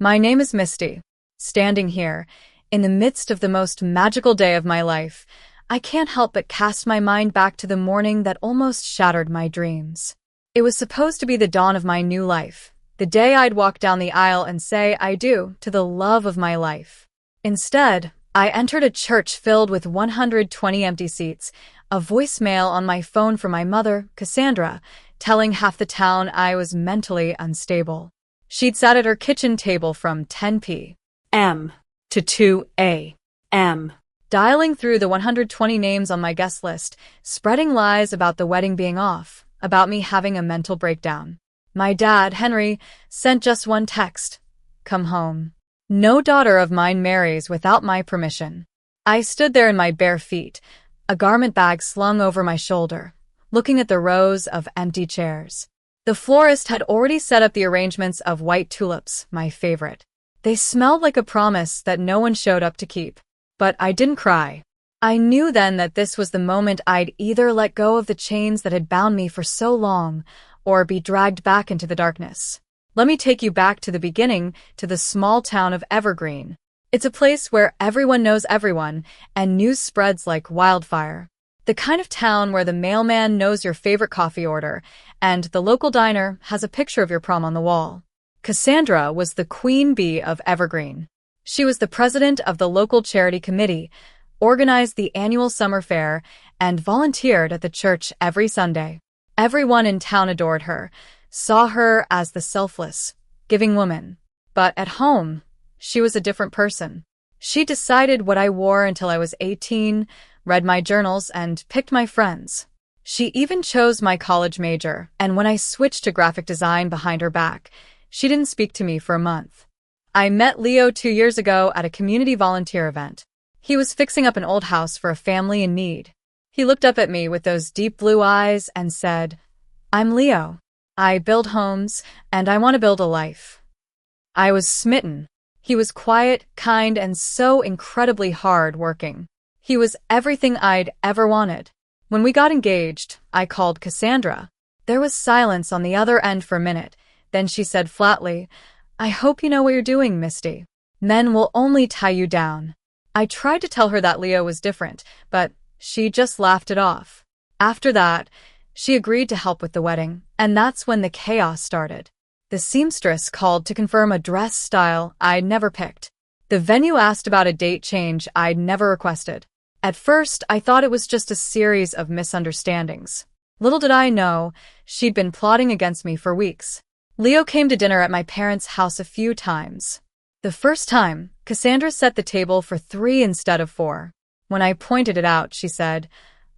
My name is Misty. Standing here, in the midst of the most magical day of my life, I can't help but cast my mind back to the morning that almost shattered my dreams. It was supposed to be the dawn of my new life, the day I'd walk down the aisle and say I do to the love of my life. Instead, I entered a church filled with 120 empty seats, a voicemail on my phone from my mother, Cassandra, telling half the town I was mentally unstable. She'd sat at her kitchen table from 10 p.m. to 2 a.m., dialing through the 120 names on my guest list, spreading lies about the wedding being off, about me having a mental breakdown. My dad, Henry, sent just one text: "Come home. No daughter of mine marries without my permission." I stood there in my bare feet, a garment bag slung over my shoulder, looking at the rows of empty chairs. The florist had already set up the arrangements of white tulips, my favorite. They smelled like a promise that no one showed up to keep. But I didn't cry. I knew then that this was the moment I'd either let go of the chains that had bound me for so long, or be dragged back into the darkness. Let me take you back to the beginning, to the small town of Evergreen. It's a place where everyone knows everyone, and news spreads like wildfire. The kind of town where the mailman knows your favorite coffee order, and the local diner has a picture of your prom on the wall. Cassandra was the queen bee of Evergreen. She was the president of the local charity committee, organized the annual summer fair, and volunteered at the church every Sunday. Everyone in town adored her, saw her as the selfless, giving woman. But at home, she was a different person. She decided what I wore until I was 18, read my journals, and picked my friends. She even chose my college major, and when I switched to graphic design behind her back, she didn't speak to me for a month. I met Leo 2 years ago at a community volunteer event. He was fixing up an old house for a family in need. He looked up at me with those deep blue eyes and said, "I'm Leo. I build homes, and I want to build a life." I was smitten. He was quiet, kind, and so incredibly hard-working. He was everything I'd ever wanted. When we got engaged, I called Cassandra. There was silence on the other end for a minute. Then she said flatly, "I hope you know what you're doing, Misty. Men will only tie you down." I tried to tell her that Leo was different, but she just laughed it off. After that, she agreed to help with the wedding, and that's when the chaos started. The seamstress called to confirm a dress style I'd never picked. The venue asked about a date change I'd never requested. At first, I thought it was just a series of misunderstandings. Little did I know, she'd been plotting against me for weeks. Leo came to dinner at my parents' house a few times. The first time, Cassandra set the table for 3 instead of 4. When I pointed it out, she said,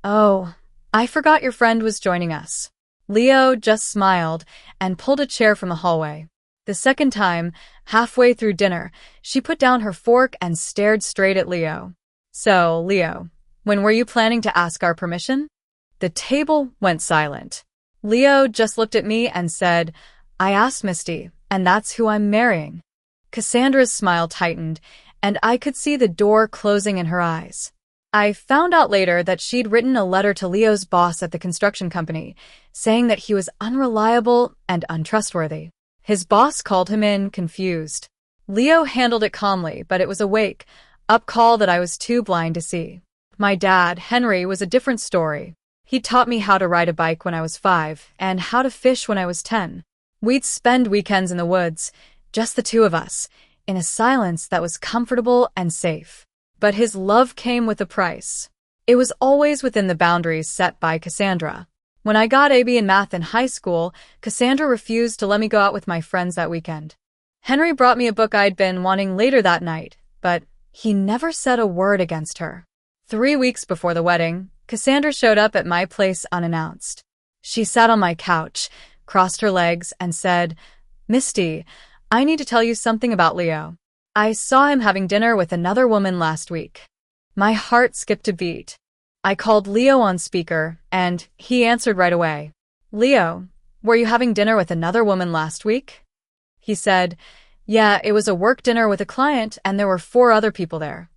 "Oh, I forgot your friend was joining us." Leo just smiled and pulled a chair from the hallway. The second time, halfway through dinner, she put down her fork and stared straight at Leo. "So, Leo, when were you planning to ask our permission?" The table went silent. Leo just looked at me and said, "I asked Misty, and that's who I'm marrying." Cassandra's smile tightened, and I could see the door closing in her eyes. I found out later that she'd written a letter to Leo's boss at the construction company, saying that he was unreliable and untrustworthy. His boss called him in, confused. Leo handled it calmly, but it was a wake-up call that I was too blind to see. My dad, Henry, was a different story. He taught me how to ride a bike when I was 5 and how to fish when I was 10. We'd spend weekends in the woods, just the two of us, in a silence that was comfortable and safe. But his love came with a price. It was always within the boundaries set by Cassandra. When I got AB in math in high school, Cassandra refused to let me go out with my friends that weekend. Henry brought me a book I'd been wanting later that night, but he never said a word against her. 3 weeks before the wedding, Cassandra showed up at my place unannounced. She sat on my couch, crossed her legs, and said, "Misty, I need to tell you something about Leo. I saw him having dinner with another woman last week." My heart skipped a beat. I called Leo on speaker, and he answered right away. "Leo, were you having dinner with another woman last week?" He said, "Yeah, it was a work dinner with a client, and there were 4 other people there."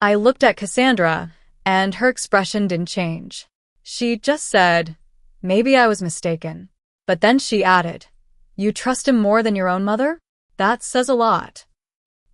I looked at Cassandra, and her expression didn't change. She just said, "Maybe I was mistaken." But then she added, "You trust him more than your own mother?" That says a lot.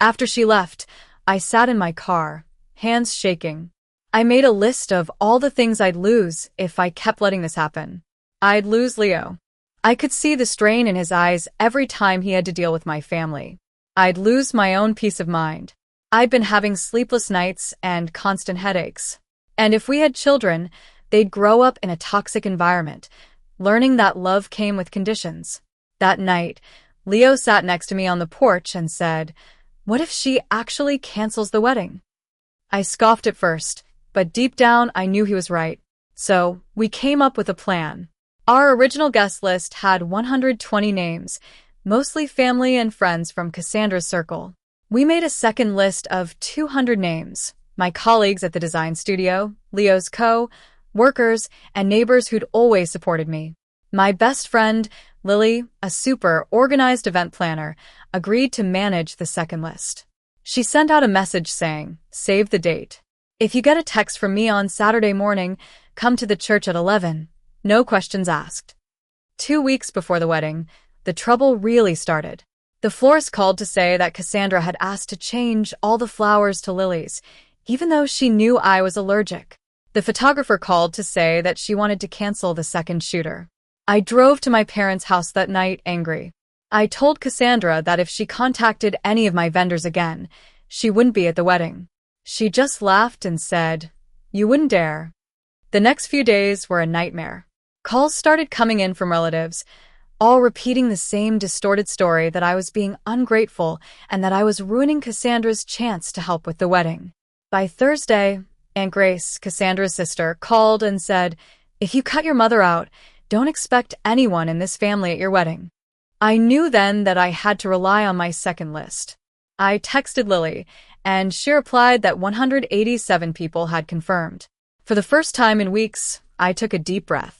After she left, I sat in my car, hands shaking. I made a list of all the things I'd lose if I kept letting this happen. I'd lose Leo. I could see the strain in his eyes every time he had to deal with my family. I'd lose my own peace of mind. I'd been having sleepless nights and constant headaches. And if we had children, they'd grow up in a toxic environment, learning that love came with conditions. That night, Leo sat next to me on the porch and said, "What if she actually cancels the wedding?" I scoffed at first, but deep down I knew he was right. So, we came up with a plan. Our original guest list had 120 names, mostly family and friends from Cassandra's circle. We made a second list of 200 names, my colleagues at the design studio, Leo's co-workers, and neighbors who'd always supported me. My best friend, Lily, a super organized event planner, agreed to manage the second list. She sent out a message saying, "Save the date. If you get a text from me on Saturday morning, come to the church at 11. No questions asked." 2 weeks before the wedding, the trouble really started. The florist called to say that Cassandra had asked to change all the flowers to lilies, even though she knew I was allergic. The photographer called to say that she wanted to cancel the second shooter. I drove to my parents' house that night angry. I told Cassandra that if she contacted any of my vendors again, she wouldn't be at the wedding. She just laughed and said, "You wouldn't dare." The next few days were a nightmare. Calls started coming in from relatives, all repeating the same distorted story that I was being ungrateful and that I was ruining Cassandra's chance to help with the wedding. By Thursday, Aunt Grace, Cassandra's sister, called and said, "If you cut your mother out, don't expect anyone in this family at your wedding." I knew then that I had to rely on my second list. I texted Lily, and she replied that 187 people had confirmed. For the first time in weeks, I took a deep breath.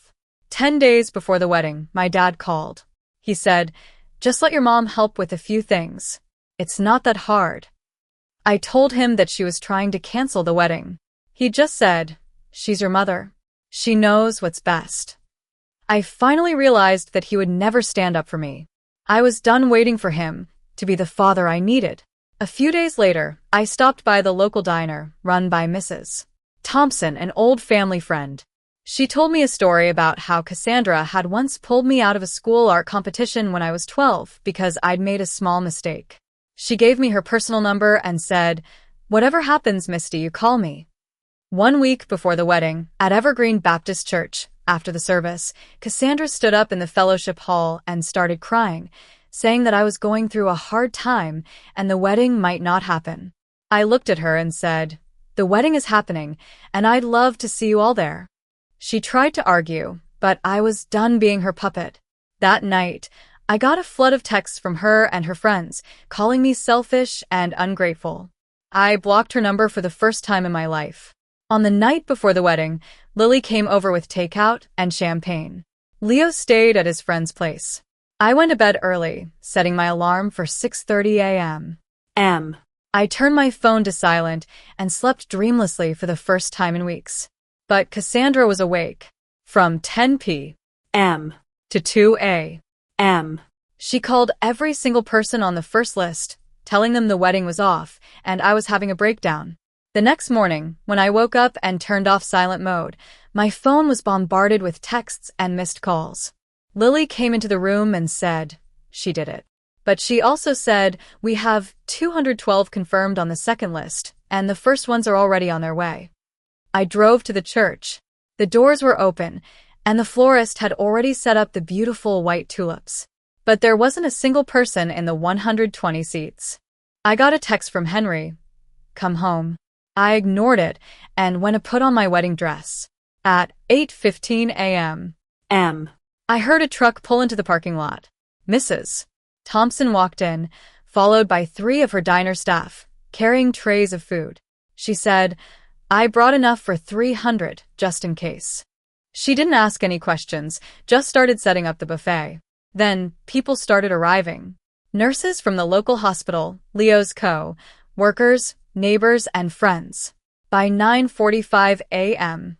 10 days before the wedding, my dad called. He said, "Just let your mom help with a few things. It's not that hard." I told him that she was trying to cancel the wedding. He just said, "She's your mother. She knows what's best." I finally realized that he would never stand up for me. I was done waiting for him to be the father I needed. A few days later, I stopped by the local diner run by Mrs. Thompson, an old family friend. She told me a story about how Cassandra had once pulled me out of a school art competition when I was 12 because I'd made a small mistake. She gave me her personal number and said, "Whatever happens, Misty, you call me." 1 week before the wedding, at Evergreen Baptist Church, after the service, Cassandra stood up in the fellowship hall and started crying, saying that I was going through a hard time and the wedding might not happen. I looked at her and said, "The wedding is happening, and I'd love to see you all there." She tried to argue, but I was done being her puppet. That night, I got a flood of texts from her and her friends, calling me selfish and ungrateful. I blocked her number for the first time in my life. On the night before the wedding, Lily came over with takeout and champagne. Leo stayed at his friend's place. I went to bed early, setting my alarm for 6:30 a.m. I turned my phone to silent and slept dreamlessly for the first time in weeks. But Cassandra was awake. From 10 p.m. to 2 a.m. She called every single person on the first list, telling them the wedding was off and I was having a breakdown. The next morning, when I woke up and turned off silent mode, my phone was bombarded with texts and missed calls. Lily came into the room and said, "She did it." But she also said, "We have 212 confirmed on the second list, and the first ones are already on their way." I drove to the church. The doors were open, and the florist had already set up the beautiful white tulips. But there wasn't a single person in the 120 seats. I got a text from Henry, "Come home." I ignored it and went to put on my wedding dress. At 8:15 a.m. I heard a truck pull into the parking lot. Mrs. Thompson walked in, followed by 3 of her diner staff, carrying trays of food. She said, "I brought enough for 300, just in case." She didn't ask any questions, just started setting up the buffet. Then, people started arriving. Nurses from the local hospital, Leo's co-workers, neighbors, and friends. By 9:45 a.m.,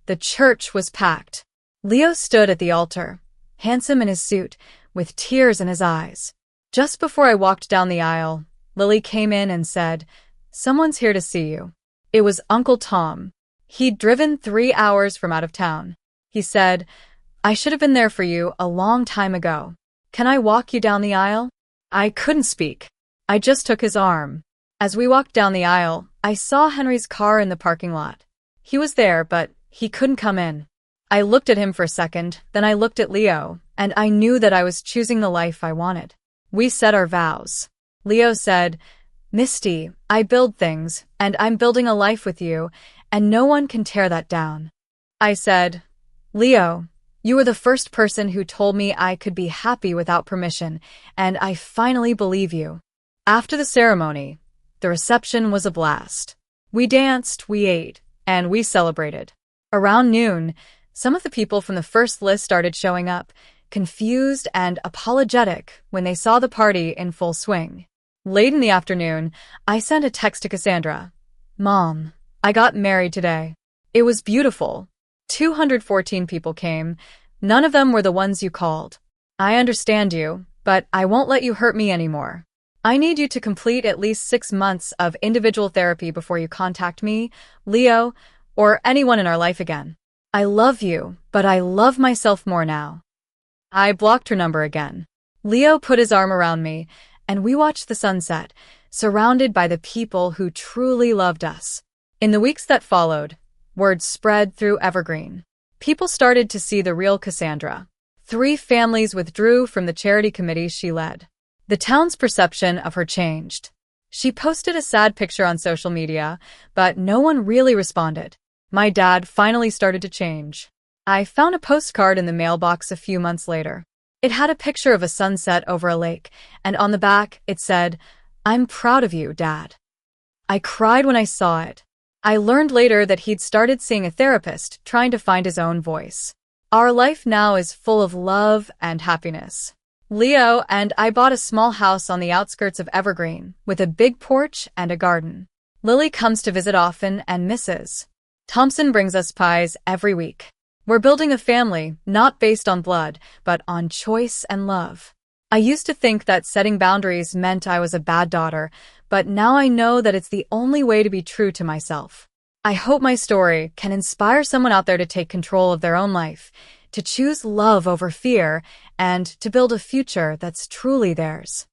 the church was packed. Leo stood at the altar, handsome in his suit, with tears in his eyes. Just before I walked down the aisle, Lily came in and said, "Someone's here to see you." It was Uncle Tom. He'd driven 3 hours from out of town. He said, "I should have been there for you a long time ago. Can I walk you down the aisle?" I couldn't speak. I just took his arm. As we walked down the aisle, I saw Henry's car in the parking lot. He was there, but he couldn't come in. I looked at him for a second, then I looked at Leo, and I knew that I was choosing the life I wanted. We said our vows. Leo said, "Misty, I build things, and I'm building a life with you, and no one can tear that down." I said, "Leo, you were the first person who told me I could be happy without permission, and I finally believe you." After the ceremony, the reception was a blast. We danced, we ate, and we celebrated. Around noon, some of the people from the first list started showing up, confused and apologetic when they saw the party in full swing. Late in the afternoon, I sent a text to Cassandra. "Mom, I got married today. It was beautiful. 214 people came. None of them were the ones you called. I understand you, but I won't let you hurt me anymore. I need you to complete at least 6 months of individual therapy before you contact me, Leo, or anyone in our life again. I love you, but I love myself more now." I blocked her number again. Leo put his arm around me, and we watched the sunset, surrounded by the people who truly loved us. In the weeks that followed, word spread through Evergreen. People started to see the real Cassandra. 3 families withdrew from the charity committee she led. The town's perception of her changed. She posted a sad picture on social media, but no one really responded. My dad finally started to change. I found a postcard in the mailbox a few months later. It had a picture of a sunset over a lake, and on the back it said, "I'm proud of you, Dad." I cried when I saw it. I learned later that he'd started seeing a therapist, trying to find his own voice. Our life now is full of love and happiness. Leo and I bought a small house on the outskirts of Evergreen, with a big porch and a garden. Lily comes to visit often, and Mrs. Thompson brings us pies every week. We're building a family, not based on blood, but on choice and love. I used to think that setting boundaries meant I was a bad daughter, but now I know that it's the only way to be true to myself. I hope my story can inspire someone out there to take control of their own life, to choose love over fear, and to build a future that's truly theirs.